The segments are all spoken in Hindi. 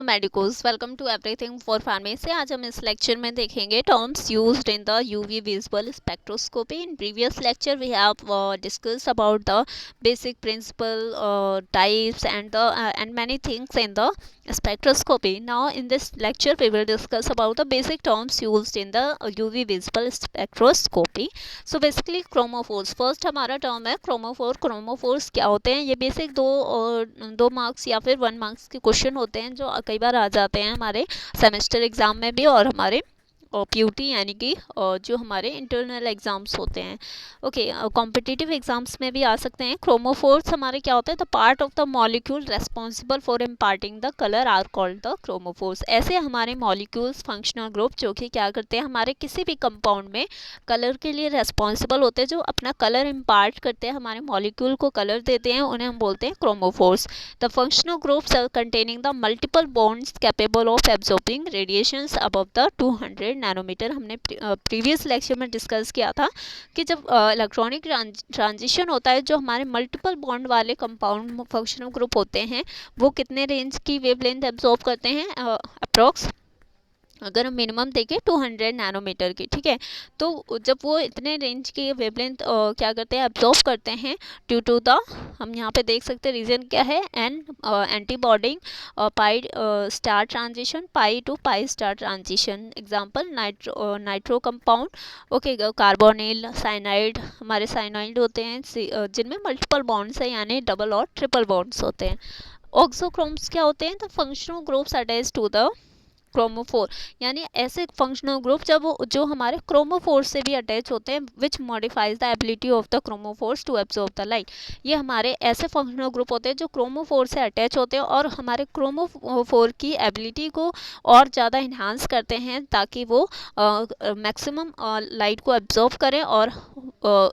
Medicos welcome to everything for pharmacy. आज हम इस लेक्चर में देखेंगे terms used in the UV visible spectroscopy. In previous lecture we have discussed about the basic principle types and many things in the spectroscopy. Now in this lecture we will discuss about the basic terms used in the UV visible spectroscopy. So basically chromophores, first हमारा टर्म है क्रोमोफोर। क्रोमोफोर्स क्या होते हैं? ये बेसिक दो मार्क्स या फिर 1 मार्क्स के क्वेश्चन होते हैं जो कई बार आ जाते हैं हमारे सेमेस्टर एग्जाम में भी और हमारे पीयूटी यानी कि जो हमारे इंटरनल एग्जाम्स होते हैं। ओके, कॉम्पिटिटिव एग्जाम्स में भी आ सकते हैं। क्रोमोफोर्स हमारे क्या होते हैं? The part of the molecule responsible for imparting the colour are called the chromophores. ऐसे हमारे मॉलिक्यूल्स फंक्शनल ग्रुप जो कि क्या करते हैं, हमारे किसी भी कंपाउंड में कलर के लिए रेस्पॉन्सिबल होते हैं, जो अपना कलर इम्पार्ट करते हैं, हमारे मॉलिक्यूल को कलर देते हैं, उन्हें हम बोलते हैं chromophores. The functional groups are containing the multiple bonds capable of absorbing radiations above the 200 nanometre. हमने प्रीवियस लेक्चर में डिस्कस किया था कि जब इलेक्ट्रॉनिक ट्रांजिशन होता है, जो हमारे मल्टीपल बॉन्ड वाले कंपाउंड फंक्शनल ग्रुप होते हैं वो कितने रेंज की वेवलेंथ एब्जॉर्ब करते हैं? अप्रॉक्स अगर हम मिनिमम देखें 200 नैनोमीटर की, ठीक है। तो जब वो इतने रेंज की वेवलेंथ क्या करते हैं, एब्जॉर्ब करते हैं ड्यू टू द, हम यहाँ पे देख सकते हैं रीजन क्या है, antibody pi star transition, pi to pi star transition. Example nitro compound, okay, carbonyl, cyanide, हमारे साइनाइड होते हैं जिनमें मल्टीपल बॉन्ड्स हैं यानी डबल और ट्रिपल बॉन्ड्स होते हैं। ऑक्सोक्रोम्स क्या होते हैं? The functional groups attach to the chromophore, यानी ऐसे फंक्शनल ग्रुप जब जो हमारे क्रोमोफोर से भी अटैच होते हैं, which modifies the ability of the chromophores to absorb the light. ये हमारे ऐसे फंक्शनल ग्रुप होते हैं जो क्रोमोफोर से अटैच होते हैं और हमारे क्रोमोफोर की एबिलिटी को और ज़्यादा इन्हांस करते हैं ताकि वो मैक्सिमम लाइट को एब्जॉर्ब करें और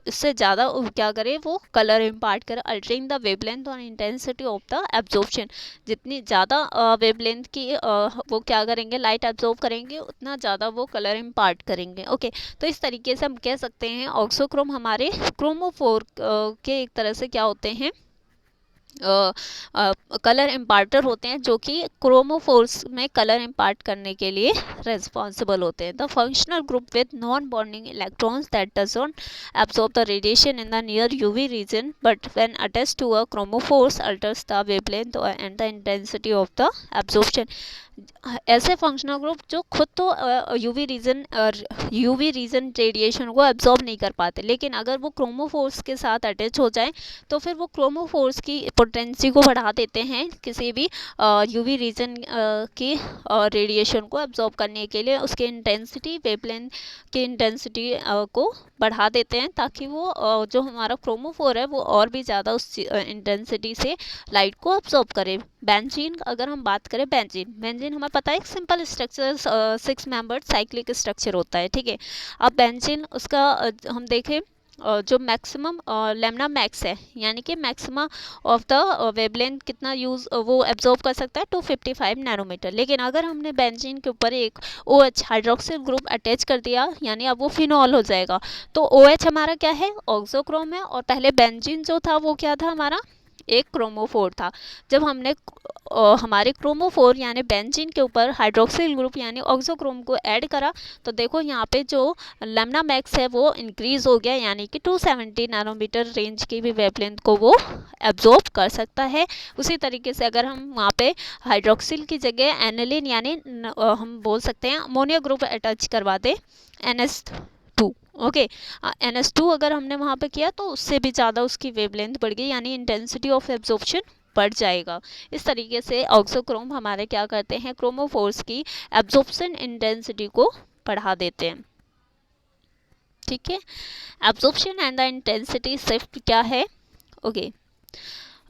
इससे ज़्यादा क्या करें, वो कलर इम्पार्ट करें, अल्टरिंग द वेवलेंथ और इंटेंसिटी ऑफ द एब्जॉर्प्शन। जितनी ज़्यादा वेवलेंथ की वो क्या करेंगे, लाइट एब्जॉर्ब करेंगे, उतना ज़्यादा वो कलर इम्पार्ट करेंगे। ओके, तो इस तरीके से हम कह सकते हैं ऑक्सोक्रोम हमारे क्रोमोफोर के एक तरह से क्या होते हैं, कलर इम्पार्टर होते हैं, जो कि क्रोमोफोर्स में कलर इम्पार्ट करने के लिए रेस्पॉन्सिबल होते हैं। The functional group with non bonding electrons that doesn't absorb the radiation in the near UV region but when attached to a chromophores alters the wavelength and the intensity of the absorption. ऐसे फंक्शनल ग्रुप जो खुद तो यूवी रीजन रेडिएशन को एब्जॉर्ब नहीं कर पाते, लेकिन अगर वो क्रोमोफोर्स के साथ अटैच हो जाए तो फिर वो क्रोमोफोर्स की पोटेंसी को बढ़ा देते हैं किसी भी यूवी रीजन की रेडिएशन को एब्जॉर्ब करने के लिए, उसके इंटेंसिटी, वेवलेंथ की इंटेंसिटी को बढ़ा देते हैं ताकि वो जो हमारा क्रोमोफोर है वो और भी ज़्यादा उस इंटेंसिटी से लाइट को एब्जॉर्ब करे। बेंजीन, अगर हम बात करें बेंजीन हमें पता है एक simple structure 6 membered cyclic structure होता है, ठीक है। अब बेंजीन उसका हम देखें जो मैक्सिमम लेमना मैक्स है, यानी कि मैक्सिमा ऑफ द वेवलेंथ कितना यूज़ वो एब्जॉर्ब कर सकता है 255 नैनोमीटर। लेकिन अगर हमने बेंजीन के ऊपर एक OH हाइड्रोक्सिल ग्रुप अटैच कर दिया, यानी अब वो फिनॉल हो जाएगा, तो OH हमारा क्या है, ऑक्सोक्रोम है, और पहले बेंजीन जो था वो क्या था, हमारा एक क्रोमोफोर था। जब हमने हमारे क्रोमोफोर यानी बेंजीन के ऊपर हाइड्रोक्सिल ग्रुप यानी ऑक्सोक्रोम को ऐड करा, तो देखो यहाँ पे जो लेमना मैक्स है वो इंक्रीज हो गया, यानी कि 270 नैनोमीटर रेंज की भी वेवलेंथ को वो एब्जॉर्ब कर सकता है। उसी तरीके से अगर हम वहाँ पे हाइड्रोक्सिल की जगह एनिलीन यानी हम बोल सकते हैं अमोनिया ग्रुप अटैच करवा दे, NH2, ओके, NH2 अगर हमने वहाँ पे किया तो उससे भी ज़्यादा उसकी वेवलेंथ बढ़ गई, यानी इंटेंसिटी ऑफ एब्जॉर्प्शन बढ़ जाएगा। इस तरीके से ऑक्सोक्रोम हमारे क्या करते हैं, क्रोमोफोर्स की एब्जॉर्प्शन इंटेंसिटी को बढ़ा देते हैं, ठीक है। Absorption and the intensity shift क्या है, ओके।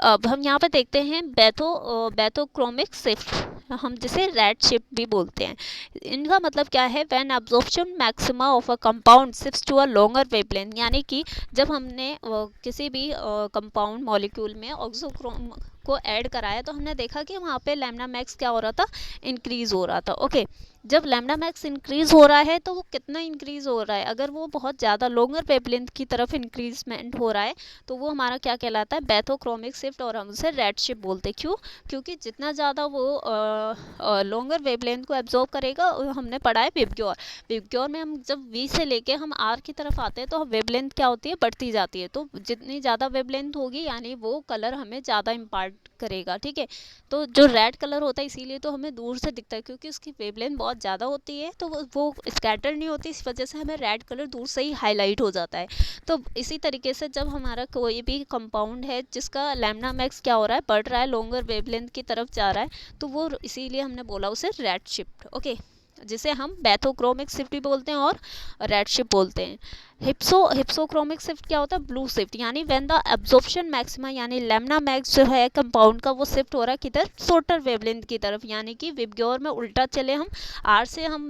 अब हम यहाँ पे देखते हैं बैथोक्रोमिक शिफ्ट, हम जिसे रेड शिफ्ट भी बोलते हैं। इनका मतलब क्या है, when absorption maxima of a compound shifts to a longer wavelength, यानी कि जब हमने किसी भी कंपाउंड मॉलिक्यूल में ऑक्सोक्रोम को ऐड कराया तो हमने देखा कि वहाँ पे लैम्डा मैक्स क्या हो रहा था, इंक्रीज हो रहा था। ओके, जब लैम्डा मैक्स इंक्रीज हो रहा है तो वो कितना इंक्रीज हो रहा है, अगर वो बहुत ज़्यादा लॉन्गर वेवलेंथ की तरफ इंक्रीजमेंट हो रहा है तो वो हमारा क्या कहलाता है, बैथोक्रोमिक शिफ्ट, और हम उसे रेड शिफ्ट बोलते हैं। क्यों? क्योंकि जितना ज़्यादा वो लॉन्गर वेवलेंथ को एब्जॉर्ब करेगा, हमने पढ़ा है विबग्योर, विबग्योर में हम जब वी से लेके हम आर की तरफ आते हैं तो वेवलेंथ क्या होती है, बढ़ती जाती है। तो जितनी ज़्यादा वेवलेंथ होगी यानी वो कलर हमें ज़्यादा इम्पार्ट करेगा। ठीक है, तो जो रेड कलर होता है इसीलिए तो हमें दूर से दिखता है, क्योंकि उसकी वेवलेंथ बहुत ज़्यादा होती है तो वो स्कैटर नहीं होती, इस वजह से हमें रेड कलर दूर से ही हाईलाइट हो जाता है। तो इसी तरीके से जब हमारा कोई भी कंपाउंड है जिसका लैम्डा मैक्स क्या हो रहा है, बढ़ रहा है, लॉन्गर वेवलेंथ की तरफ जा रहा है, तो वो इसीलिए हमने बोला उसे रेड शिफ्ट। ओके, जिसे हम बैथोक्रोमिक शिफ्ट भी बोलते हैं और रेड शिफ्ट बोलते हैं। हिप्सोक्रोमिक शिफ्ट क्या होता है, ब्लू शिफ्ट, यानी व्हेन द एब्जॉर्प्शन मैक्सिमा यानी लैम्डा मैक्स जो है कंपाउंड का वो शिफ्ट हो रहा है किधर, शॉर्टर वेवलेंथ की तरफ, यानी कि विबग्योर में उल्टा चले हम, आर से हम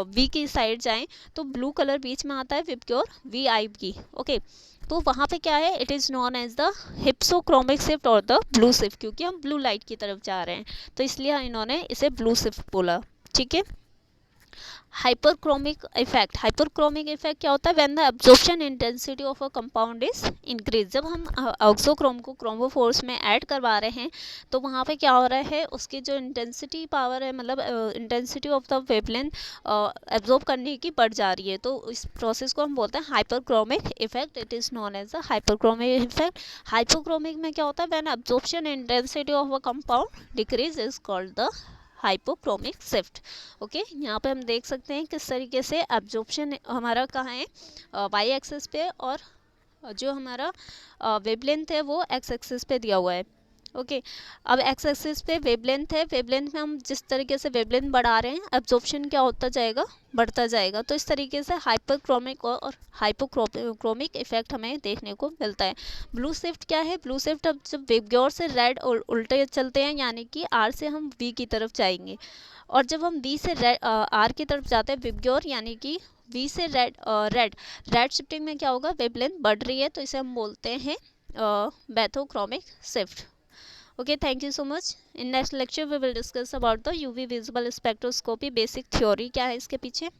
वी की साइड जाएं तो ब्लू कलर बीच में आता है विबग्योर वी आई की। ओके, तो वहाँ पे क्या है, it is known as the hypsochromic shift और द ब्लू शिफ्ट, क्योंकि हम ब्लू लाइट की तरफ जा रहे हैं तो इसलिए इन्होंने इसे ब्लू शिफ्ट बोला। ठीक है, हाइपरक्रोमिक इफेक्ट, हाइपरक्रोमिक इफेक्ट क्या होता है, when the absorption intensity of a compound is increase, जब हम ऑक्सोक्रोम को क्रोमोफोर्स में ऐड करवा रहे हैं तो वहाँ पे क्या हो रहा है, उसकी जो इंटेंसिटी पावर है, मतलब intensity of the wavelength absorb करने की बढ़ जा रही है, तो इस प्रोसेस को हम बोलते हैं hyperchromic effect, it is known as the hyperchromic effect. Hypochromic में क्या होता है, when absorption intensity of a compound decrease is called the hypochromic shift. Okay, यहाँ पे हम देख सकते हैं किस तरीके से एब्जॉर्प्शन हमारा कहाँ है, वाई एक्सिस पे, और जो हमारा वेवलेंथ है वो एक्स एक्सिस पे दिया हुआ है। ओके, अब एक्स एक्सिस पे वेवलेंथ है, वेवलेंथ में हम जिस तरीके से वेवलेंथ बढ़ा रहे हैं एब्जॉर्प्शन क्या होता जाएगा, बढ़ता जाएगा। तो इस तरीके से हाइपरक्रोमिक और हाइपोक्रोमिक इफेक्ट हमें देखने को मिलता है। ब्लू शिफ्ट क्या है, ब्लू शिफ्ट अब जब विबग्योर से रेड उल्टे चलते हैं यानी कि आर से हम वी की तरफ जाएंगे, और जब हम वी से आर की तरफ जाते हैं विबग्योर यानी कि वी से रेड रेड शिफ्टिंग में क्या होगा, वेवलेंथ बढ़ रही है तो इसे हम बोलते हैं bathochromic shift. Okay, thank you so much. In next lecture we will discuss about the UV visible spectroscopy basic theory क्या है इसके पीछे।